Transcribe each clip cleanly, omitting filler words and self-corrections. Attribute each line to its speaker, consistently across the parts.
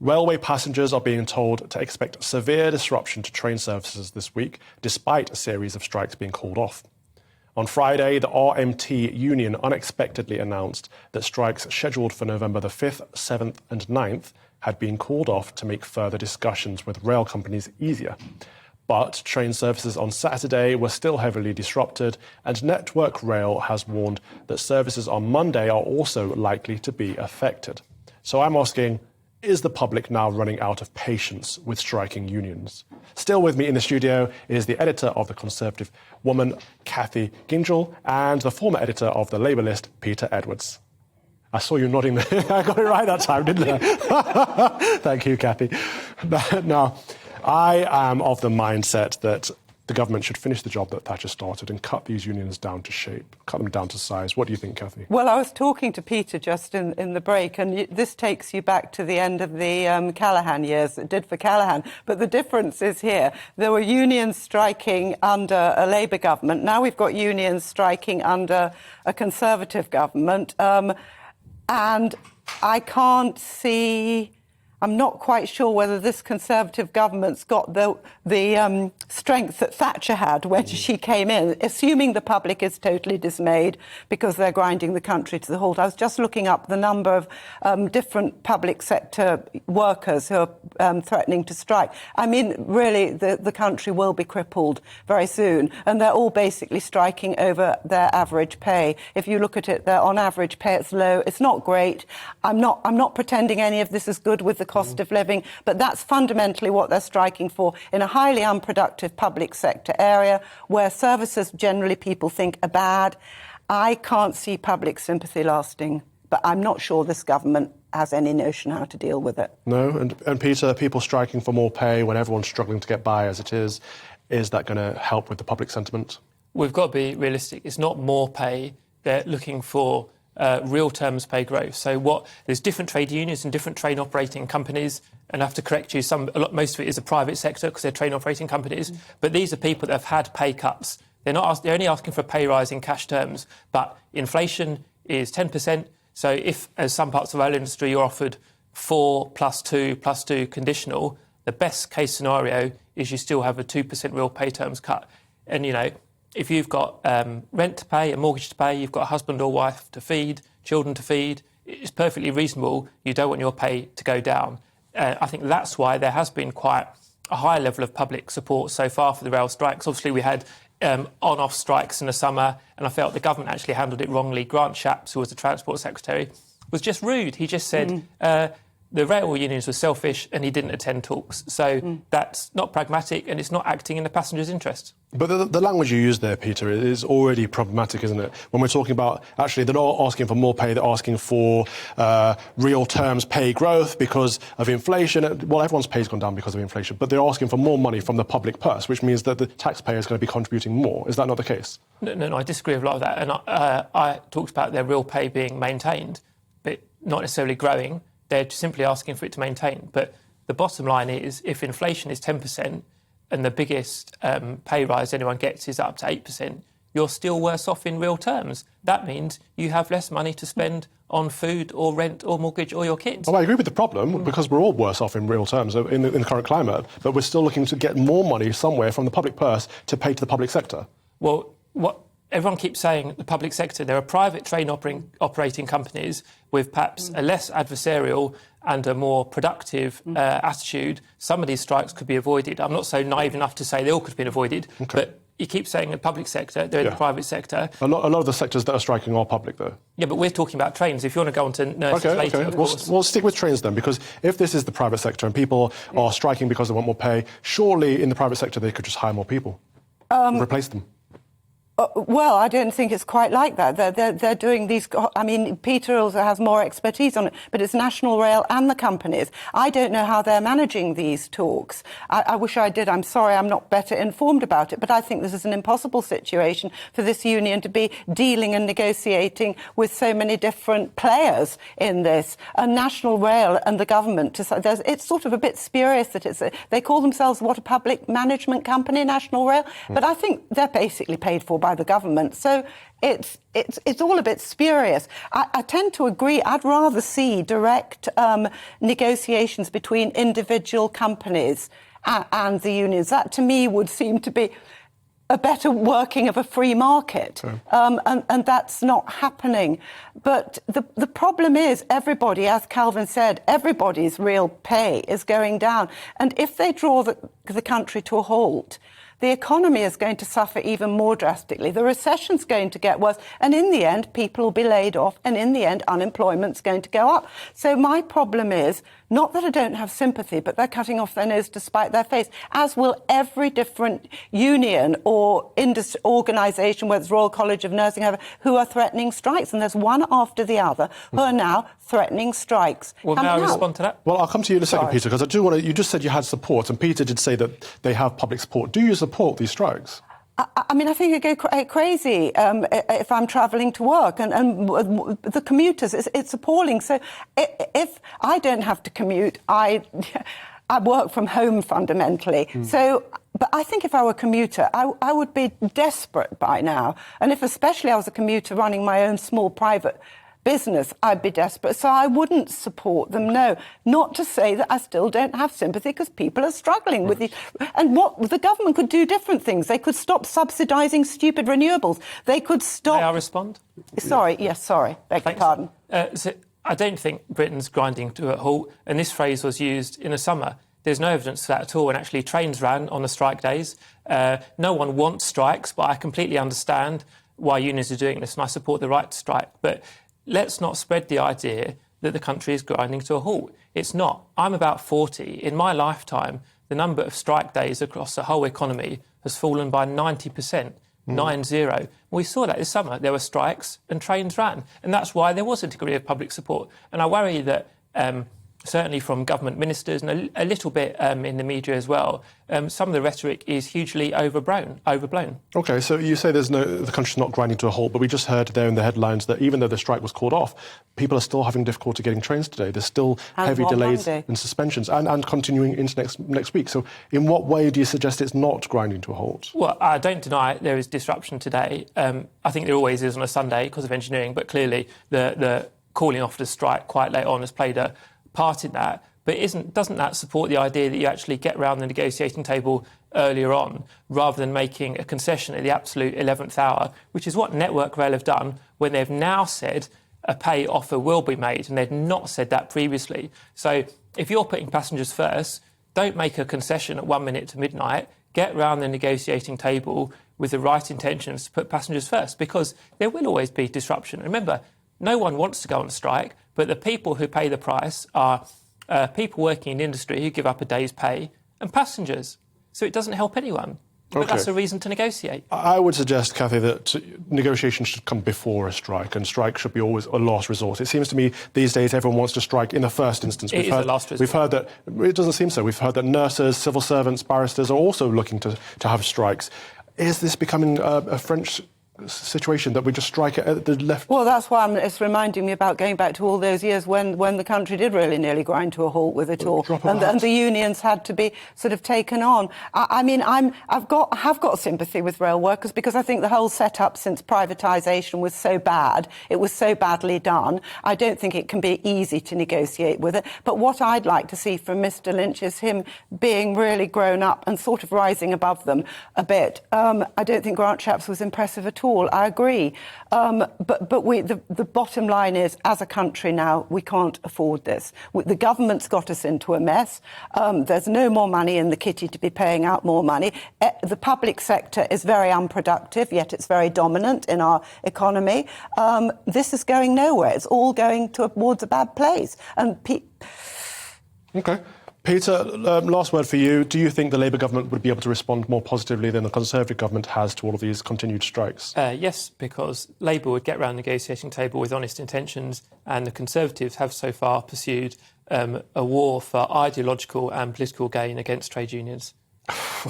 Speaker 1: Railway passengers are being told to expect severe disruption to train services this week, despite a series of strikes being called off. On Friday, the RMT union unexpectedly announced that strikes scheduled for November the 5th, 7th and 9th had been called off to make further discussions with rail companies easier. But train services on Saturday were still heavily disrupted, and Network Rail has warned that services on Monday are also likely to be affected. So I'm asking, is the public now running out of patience with striking unions? Still with me in the studio is the editor of The Conservative Woman, Kathy Gyngell, and the former editor of The Labour List, Peter Edwards. I saw you nodding there. I got it right that time, didn't I? Thank you, Kathy. Now, I am of the mindset that the government should finish the job that Thatcher started and cut these unions down to shape, cut them down to size. What do you think, Kathy?
Speaker 2: Well, I was talking to Peter just in the break, and this takes you back to the end of the Callaghan years. It did for Callaghan. But the difference is here. There were unions striking under a Labour government. Now we've got unions striking under a Conservative government. And I can't see... I'm not quite sure whether this Conservative government's got the strength that Thatcher had when she came in, assuming the public is totally dismayed because they're grinding the country to the halt. I was just looking up the number of different public sector workers who are threatening to strike. I mean, really, the country will be crippled very soon, and they're all basically striking over their average pay. If you look at it, their on average pay, it's low. It's not great. I'm not pretending any of this is good with the cost of living, but that's fundamentally what they're striking for in a highly unproductive public sector area where services generally people think are bad. I can't see public sympathy lasting, but I'm not sure this government has any notion how to deal with it.
Speaker 1: No, and Peter, people striking for more pay when everyone's struggling to get by as it is that going to help with the public sentiment?
Speaker 3: We've got to be realistic. It's not more pay. They're looking for real terms pay growth. So there's different trade unions and different train operating companies, and I have to correct you, most of it is the private sector because they're train operating companies, but these are people that have had pay cuts. They're only asking for a pay rise in cash terms, but inflation is 10%, so if, as some parts of the rail industry, you're offered 4 plus 2 conditional, the best case scenario is you still have a 2% real pay terms cut. And, you know, if you've got rent to pay, a mortgage to pay, you've got a husband or wife to feed, children to feed, it's perfectly reasonable. You don't want your pay to go down. I think that's why there has been quite a high level of public support so far for the rail strikes. Obviously, we had on-off strikes in the summer, and I felt the government actually handled it wrongly. Grant Shapps, who was the Transport Secretary, was just rude. He just said the rail unions were selfish and he didn't attend talks. So that's not pragmatic and it's not acting in the passengers' interest.
Speaker 1: But the language you use there, Peter, is already problematic, isn't it? When we're talking about, actually, they're not asking for more pay, they're asking for real terms pay growth because of inflation. Well, everyone's pay's gone down because of inflation, but they're asking for more money from the public purse, which means that the taxpayer is going to be contributing more. Is that not the case?
Speaker 3: No, I disagree with a lot of that. And I talked about their real pay being maintained, but not necessarily growing. They're simply asking for it to maintain. But the bottom line is, if inflation is 10% and the biggest pay rise anyone gets is up to 8%, you're still worse off in real terms. That means you have less money to spend on food or rent or mortgage or your kids.
Speaker 1: Well, I agree with the problem, because we're all worse off in real terms in the current climate, but we're still looking to get more money somewhere from the public purse to pay to the public sector.
Speaker 3: Well, what everyone keeps saying, the public sector, there are private train operating companies with perhaps a less adversarial and a more productive attitude. Some of these strikes could be avoided. I'm not so naive enough to say they all could have been avoided, but you keep saying the public sector, they're in the private sector.
Speaker 1: A lot of the sectors that are striking are public, though.
Speaker 3: Yeah, but we're talking about trains. If you want to go on to nurses later, of course.
Speaker 1: We'll stick with trains then, because if this is the private sector and people are striking because they want more pay, surely in the private sector they could just hire more people, replace them.
Speaker 2: Well, I don't think it's quite like that. They're doing these... I mean, Peter also has more expertise on it, but it's National Rail and the companies. I don't know how they're managing these talks. I wish I did. I'm sorry I'm not better informed about it, but I think this is an impossible situation for this union to be dealing and negotiating with so many different players in this. And National Rail and the government, it's sort of a bit spurious that they call themselves, a public management company, National Rail? But I think they're basically paid for by by the government. So it's all a bit spurious. I tend to agree. I'd rather see direct negotiations between individual companies and the unions. That, to me, would seem to be a better working of a free market. And that's not happening. But the problem is everybody, as Calvin said, everybody's real pay is going down. And if they draw the country to a halt, the economy is going to suffer even more drastically. The recession's going to get worse. And in the end, people will be laid off. And in the end, unemployment's going to go up. So my problem is, not that I don't have sympathy, but they're cutting off their nose to spite their face, as will every different union or industry organisation, whether it's Royal College of Nursing, who are threatening strikes. And there's one after the other who are now threatening strikes.
Speaker 3: Well, may I respond to that?
Speaker 1: Well, I'll come to you in a second, Peter, because I do want to... You just said you had support, and Peter did say that they have public support. Do you support these strikes?
Speaker 2: I mean, I think I go crazy if I'm travelling to work, and the commuters, it's appalling. So if I don't have to commute, I work from home fundamentally. So, but I think if I were a commuter, I would be desperate by now. And if especially I was a commuter running my own small private business, I'd be desperate. So I wouldn't support them, no. Not to say that I still don't have sympathy, because people are struggling with it. And what the government could do different things. They could stop subsidising stupid renewables. They could stop...
Speaker 3: May I respond?
Speaker 2: Sorry, yes, sorry. Beg your pardon.
Speaker 3: So I don't think Britain's grinding to a halt, and this phrase was used in the summer. There's no evidence for that at all, and actually trains ran on the strike days. No one wants strikes, but I completely understand why unions are doing this, and I support the right to strike. But let's not spread the idea that the country is grinding to a halt. It's not. I'm about 40. In my lifetime, the number of strike days across the whole economy has fallen by 90%, 9-0. We saw that this summer. There were strikes and trains ran. And that's why there was a degree of public support. And I worry that, certainly from government ministers and a little bit in the media as well, some of the rhetoric is hugely overblown.
Speaker 1: OK, so you say the country's not grinding to a halt, but we just heard there in the headlines that even though the strike was called off, people are still having difficulty getting trains today. There's still heavy delays and suspensions and continuing into next week. So in what way do you suggest it's not grinding to a halt?
Speaker 3: Well, I don't deny there is disruption today. I think there always is on a Sunday because of engineering, but clearly the calling off the strike quite late on has played a part in that, but doesn't that support the idea that you actually get round the negotiating table earlier on rather than making a concession at the absolute 11th hour, which is what Network Rail have done when they've now said a pay offer will be made, and they've not said that previously. So if you're putting passengers first, don't make a concession at 1 minute to midnight, get round the negotiating table with the right intentions to put passengers first, because there will always be disruption. Remember, no one wants to go on a strike, but the people who pay the price are people working in industry who give up a day's pay and passengers. So it doesn't help anyone. But that's a reason to negotiate.
Speaker 1: I would suggest, Cathy, that negotiations should come before a strike, and strike should be always a last resort. It seems to me these days everyone wants to strike in the first instance.
Speaker 3: It is a last resort.
Speaker 1: We've heard that, it doesn't seem so, we've heard that nurses, civil servants, barristers are also looking to have strikes. Is this becoming a French situation that we just strike at the left?
Speaker 2: Well, that's why it's reminding me about going back to all those years when the country did really nearly grind to a halt with it all, and the unions had to be sort of taken on. I mean, I have got sympathy with rail workers, because I think the whole setup since privatisation was so bad. It was so badly done. I don't think it can be easy to negotiate with it. But what I'd like to see from Mr. Lynch is him being really grown up and sort of rising above them a bit. I don't think Grant Shapps was impressive at all. I agree. But the bottom line is, as a country now, we can't afford this. The government's got us into a mess. There's no more money in the kitty to be paying out more money. The public sector is very unproductive, yet it's very dominant in our economy. This is going nowhere. It's all going towards a bad place.
Speaker 1: OK. Peter, last word for you. Do you think the Labour government would be able to respond more positively than the Conservative government has to all of these continued strikes?
Speaker 3: Yes, because Labour would get round the negotiating table with honest intentions, and the Conservatives have so far pursued a war for ideological and political gain against trade unions.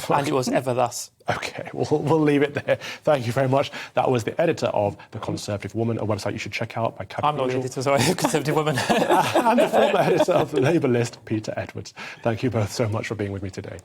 Speaker 3: And it was ever thus.
Speaker 1: OK, we'll leave it there. Thank you very much. That was the editor of The Conservative Woman, a website you should check out by Cathy.
Speaker 3: I'm not the editor, sorry, Conservative Woman.
Speaker 1: And the former editor of The Labour List, Peter Edwards. Thank you both so much for being with me today.